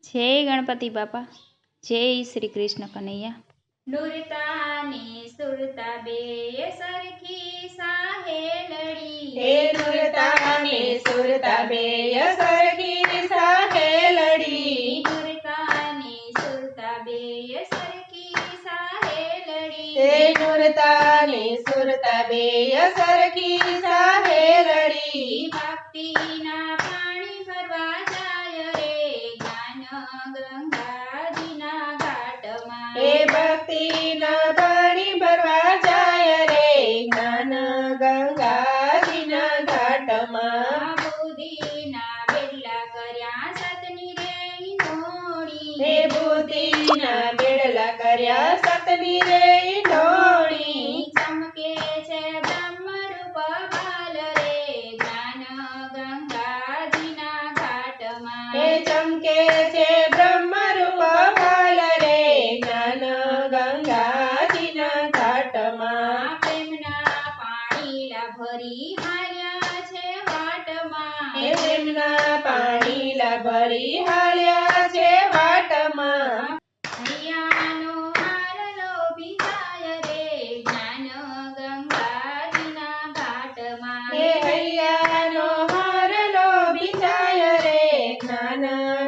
જય ગણપતિ બાપા, જય શ્રી કૃષ્ણ કનૈયા. નુરતા ને સુરતા બે સરખી સાહેલડી, હે નુરતા ને સુરતા બે સરખી સાહેલડી, નુરતા ને સુરતા બે સરખી સાહેલડી, હે નુરતા ને સુરતા બે સરખી સાહેલડી. ભક્તિના પાણી ભરવા જાય રે જ્ઞાન ગંગાજીના ઘાટમાં, હે ભક્તિના પાણી ભરવા જાય રે જ્ઞાન ગંગાજીના ઘાટમાં. બુદ્ધિના બેડલા કર્યા સતની રે ઈંધોણી, હે બુદ્ધિના બેડલા કર્યા સતની રે ઈંધોણી. ચમકે છે બ્રહ્મરૂપ બાલ રે જ્ઞાન ગંગાજીના ઘાટમાં, હે ચમકે છે બ્રહ્મરૂપ બાલ રે જ્ઞાન ગંગાજીના ઘાટમાં. પ્રેમના પાણીલા ભરી હાલ્યા છે વાટમાં, હે પ્રેમના પાણીલા ભરી હાલ્યા છે વાટમાં. હૈયાનો હાર લોભી જાય રે જ્ઞાન ગંગાજીના ઘાટમાં, હે હૈયાનો હાર લોભી જાય રે જ્ઞાન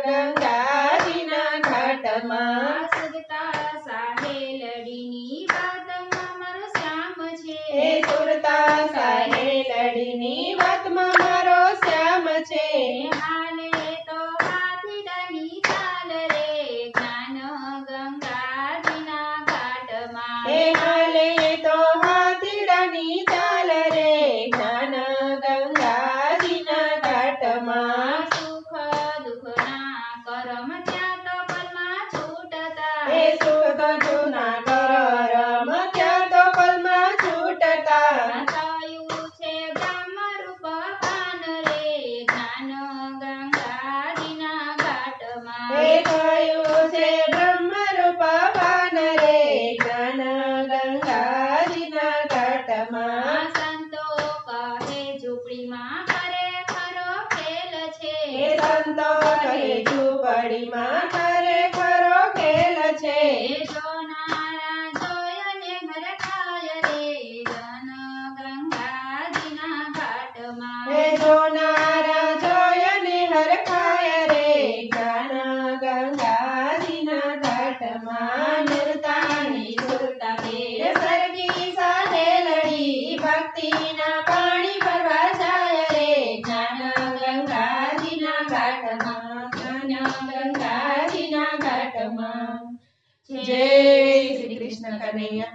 ગંગાજીના ઘાટમાં. સુરતા સાહેલડીની વાતમાં મારો શ્યામ છે, હે સુરતા સાહેલડીની વાતમાં મારો શ્યામ છે. હાલે તો હાથીડાની ચાલ રે જ્ઞાન ગંગાજીના ઘાટમાં, હે હાલે તો હાથીડાની ચાલ રે જ્ઞાન ગંગાજીના ઘાટમાં. સુખ દુઃખના કરમ ત્યાં તો પલમાં છૂટતા, હે સુખ જૂના કરમ ત્યાં તો પલમાં છૂટતા. થયું છે બ્રહ્મરૂપ પાન રે જ્ઞાન ગંગાજીના ઘાટમાં, હે થયું છે બ્રહ્મરૂપ પાન રે જ્ઞાન ગંગાજીના ઘાટમાં. સંતો કહે ઝૂંપડીમાં ખરેખરો ખેલ છે, હે સંતો કહે ઝૂંપડીમાં ખરેખરો ખેલ છે. જોનારા જોયને હરખાય રે જન ગંગાજીના ઘાટમાં, હે જોનારા જોયને હરખાય રે જ્ઞાન ગંગાજીના ઘાટમાં. નુરતાની સુરતા બે સરખી સાહેલડી, ભક્તિના પાણી ભરવા જાય રે જ્ઞાન ગંગાજીના ઘાટમાં, જ્ઞાન ગંગાજીના ઘાટમાં. જય શ્રી કૃષ્ણ કનૈયા.